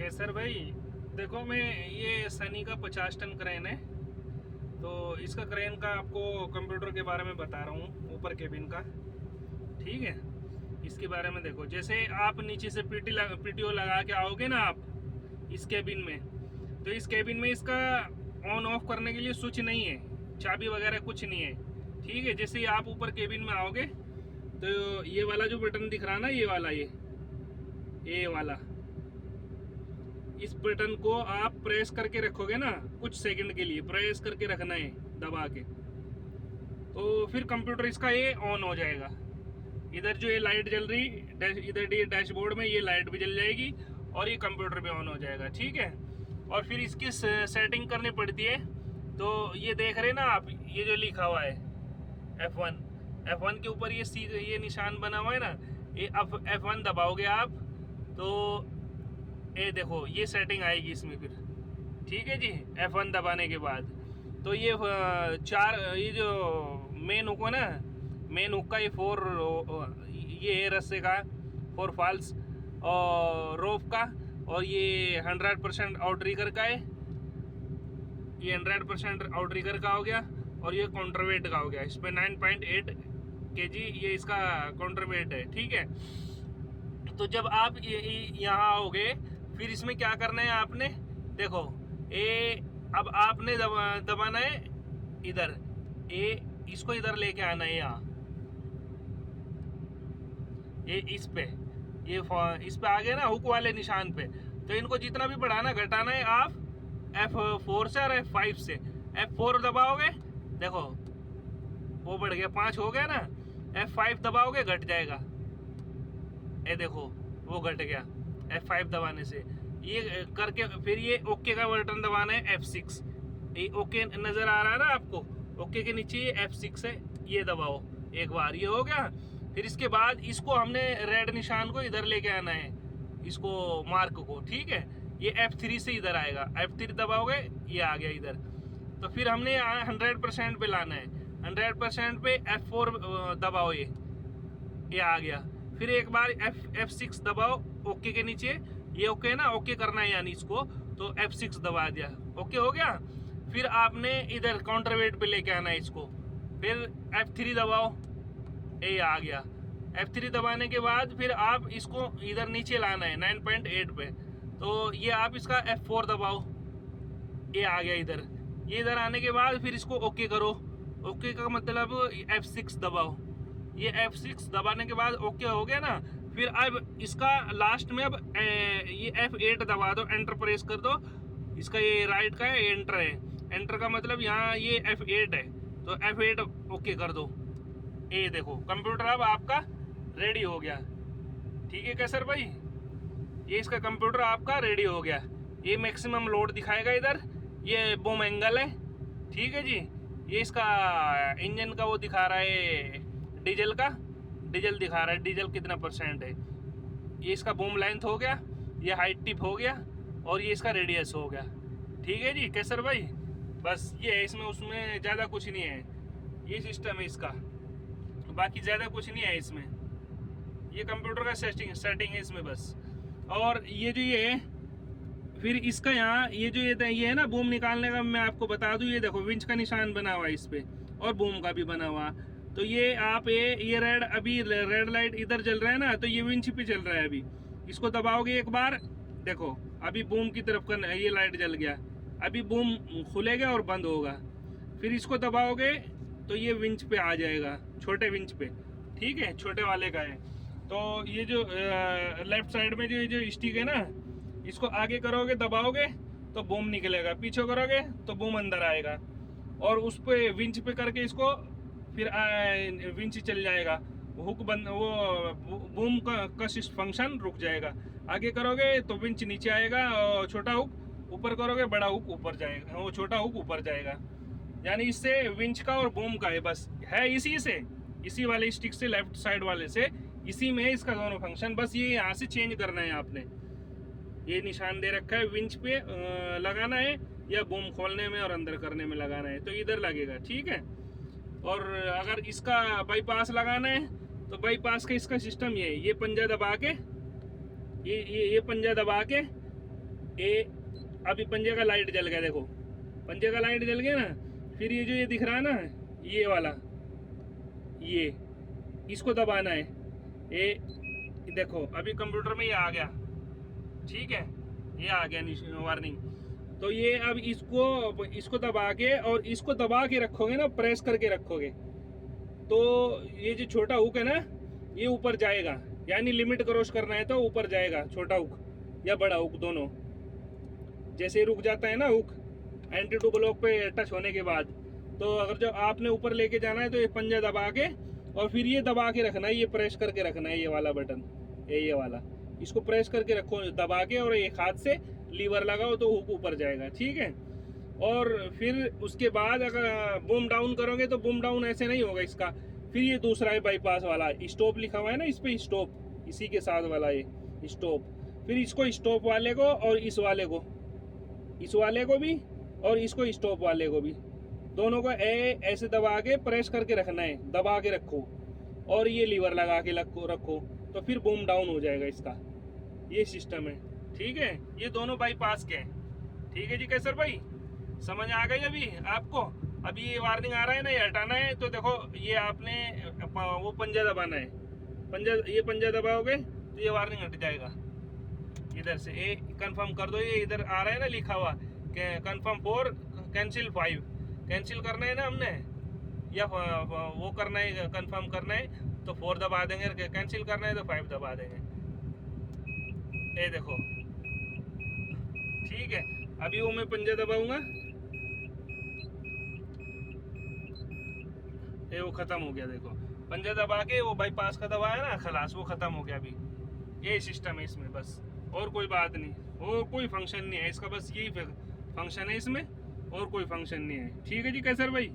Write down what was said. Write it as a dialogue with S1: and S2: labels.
S1: केसर भाई, देखो मैं ये सनी का 50 टन क्रेन है। तो इसका क्रेन का आपको कंप्यूटर के बारे में बता रहा हूँ, ऊपर केबिन का। ठीक है, इसके बारे में देखो। जैसे आप नीचे से पीटीओ लगा के आओगे ना आप इस केबिन में, तो इस केबिन में इसका ऑन ऑफ करने के लिए स्विच नहीं है, चाबी वगैरह कुछ नहीं है। ठीक है, जैसे ही आप ऊपर केबिन में आओगे तो ये वाला जो बटन दिख रहा ना, ये वाला, ये वाला, इस बटन को आप प्रेस करके रखोगे ना, कुछ सेकंड के लिए प्रेस करके रखना है दबा के, तो फिर कंप्यूटर इसका ये ऑन हो जाएगा। इधर जो ये लाइट जल रही, इधर ये डैशबोर्ड में ये लाइट भी जल जाएगी और ये कंप्यूटर भी ऑन हो जाएगा। ठीक है, और फिर इसकी सेटिंग करनी पड़ती है। तो ये देख रहे ना आप, ये जो लिखा हुआ है F1 के ऊपर ये निशान बना हुआ है ना, ये F1 दबाओगे आप तो ये देखो ये सेटिंग आएगी इसमें फिर। ठीक है जी, F1 दबाने के बाद तो ये ये जो मेन हुक है ना, मेन हुक का ये है रस्से का 4 फॉल्स और रोप का, और ये 100% आउटरिगर का है, ये 100% आउटरिगर का हो गया, और ये काउंटरवेट का हो गया। इस पे 9.8 kg ये इसका काउंटरवेट है। ठीक है, तो जब आप यहाँ आओगे फिर इसमें क्या करना है आपने, देखो ये अब आपने दबाना है इधर, इसको इधर लेके आना है यहाँ, ये इस पे आ गया ना हुक वाले निशान पे। तो इनको जितना भी बढ़ाना घटाना है आप F4 से और F5 से। F4 दबाओगे, देखो वो बढ़ गया, 5 हो गया ना। F5 दबाओगे घट जाएगा, ये देखो वो घट गया F5 दबाने से। ये करके फिर ये ओके का बटन दबाना है F6। ये ओके नजर आ रहा है ना आपको, ओके के नीचे ये F6 है, ये दबाओ एक बार, ये हो गया। फिर इसके बाद इसको हमने रेड निशान को इधर लेके आना है, इसको मार्क को। ठीक है, ये F3 से इधर आएगा, F3 दबाओगे ये आ गया इधर। तो फिर हमने 100% पे लाना है, 100% पे F4 दबाओ, ये आ गया। फिर एक बार F6 दबाओ ओके के नीचे, ये ओके ना, ओके करना है यानी इसको, तो F6 दबा दिया, ओके हो गया। फिर आपने इधर काउंटरवेट पे लेके आना है इसको, फिर F3 दबाओ, ये आ गया। F3 दबाने के बाद फिर आप इसको इधर नीचे लाना है 9.8 पे, तो ये आप इसका F4 दबाओ, ये आ गया इधर। ये इधर आने के बाद फिर इसको ओके करो, ओके का मतलब F6 दबाओ, ये F6 दबाने के बाद ओके हो गया ना। फिर अब इसका लास्ट में अब ये F8 दबा दो, एंटर प्रेस कर दो। इसका ये राइट का है, एंटर है, एंटर का मतलब यहाँ ये F8 है, तो F8 ओके कर दो। ये देखो कंप्यूटर अब आपका रेडी हो गया। ठीक है कैसर भाई, ये इसका कंप्यूटर आपका रेडी हो गया। ये मैक्सिमम लोड दिखाएगा इधर, ये बूम एंगल है। ठीक है जी, ये इसका इंजन का वो दिखा रहा है, डीजल का, डीजल दिखा रहा है, डीजल कितना % है। ये इसका बूम लेंथ हो गया, ये हाइट टिप हो गया, और ये इसका रेडियस हो गया। ठीक है जी कैसर भाई, बस ये है इसमें, उसमें ज़्यादा कुछ नहीं है, ये सिस्टम है इसका, बाकी ज़्यादा कुछ नहीं है इसमें। ये कंप्यूटर का सेटिंग है इसमें बस। और ये जो ये है, फिर इसका यहाँ ये जो ये है ना बूम निकालने का, मैं आपको बता दूं, ये देखो विंच का निशान बना हुआ है इस पे, और बूम का भी बना हुआ। तो ये आप ये रेड, अभी रेड लाइट इधर जल रहा है ना, तो ये विंच पे चल रहा है। अभी इसको दबाओगे एक बार, देखो अभी बूम की तरफ का ये लाइट जल गया, अभी बूम खुलेगा और बंद होगा। फिर इसको दबाओगे तो ये विंच पे आ जाएगा, छोटे विंच पे। ठीक है, छोटे वाले का है। तो ये जो लेफ्ट साइड में जो स्टिक है ना, इसको आगे करोगे दबाओगे तो बूम निकलेगा, पीछे करोगे तो बूम अंदर आएगा, और उस पे विंच पे करके इसको फिर विंच चल जाएगा, हुक बंद, वो बूम का फंक्शन रुक जाएगा। आगे करोगे तो विंच नीचे आएगा, और छोटा हुक ऊपर करोगे, बड़ा हुक ऊपर जाएगा, वो छोटा हुक ऊपर जाएगा। यानी इससे विंच का और बूम का है, बस है इसी वाले स्टिक से, लेफ्ट साइड वाले से, इसी में है इसका दोनों फंक्शन। बस ये यहाँ से चेंज करना है आपने, ये निशान दे रखा है, विंच पे लगाना है या बूम खोलने में और अंदर करने में लगाना है, तो इधर लगेगा। ठीक है, और अगर इसका बाईपास लगाना है तो बाईपास का इसका सिस्टम ये पंजा दबा के, ये पंजा दबा के ए अभी पंजे का लाइट जल गया, देखो पंजे का लाइट जल गया ना। फिर ये जो ये दिख रहा है ना, ये वाला, ये इसको दबाना है। ये देखो अभी कंप्यूटर में ये आ गया, ठीक है, ये आ गया वार्निंग। तो ये अब इसको दबा के और इसको दबा के रखोगे ना, प्रेस करके रखोगे, तो ये जो छोटा हुक है ना, ये ऊपर जाएगा। यानी लिमिट क्रॉस करना है तो ऊपर जाएगा, छोटा हुक या बड़ा हुक दोनों। जैसे रुक जाता है ना हुक एंटी टू ब्लॉक पे टच होने के बाद, तो अगर जो आपने ऊपर लेके जाना है तो ये पंजा दबा के और फिर ये दबा के रखना है, ये प्रेस करके रखना है, ये वाला बटन, ये वाला, इसको प्रेस करके रखो दबा के, और एक हाथ से लीवर लगाओ तो हुक ऊपर जाएगा, ठीक है। और फिर उसके बाद अगर बूम डाउन करोगे तो बूम डाउन ऐसे नहीं होगा इसका। फिर ये दूसरा है बाईपास वाला, स्टॉप लिखा हुआ है ना इस पे, स्टॉप, इसी के साथ वाला ये स्टॉप। फिर इसको स्टॉप वाले को और इस वाले को, इस वाले को भी और इसको स्टॉप वाले को भी, दोनों को ऐसे दबा के प्रेस करके रखना है, दबा के रखो और ये लीवर लगा के रखो तो फिर बूम डाउन हो जाएगा इसका। ये सिस्टम है, ठीक है। ये दोनों बाईपास के हैं, ठीक है जी कैसर भाई, समझ आ गई अभी आपको। अभी ये वार्निंग आ रहा है ना, ये हटाना है, तो देखो ये आपने वो पंजा दबाना है, ये पंजा दबाओगे तो ये वार्निंग हट जाएगा। इधर से ये कंफर्म कर दो, ये इधर आ रहा है ना लिखा हुआ कंफर्म 4 कैंसिल 5, कैंसिल करना है ना हमने, या वो करना है, कंफर्म करना है तो 4 दबा देंगे, कैंसिल करना है तो 5 दबा देंगे। ये देखो, ठीक है। अभी वो मैं पंजा दबाऊंगा, ये वो खत्म हो गया, देखो पंजा दबा के वो बाईपास का दबाया ना, खलास वो खत्म हो गया। अभी ये सिस्टम है इसमें, बस और कोई बात नहीं, और कोई फंक्शन नहीं है इसका, बस यही फंक्शन है इसमें, और कोई फंक्शन नहीं है, ठीक है जी कैसर भाई।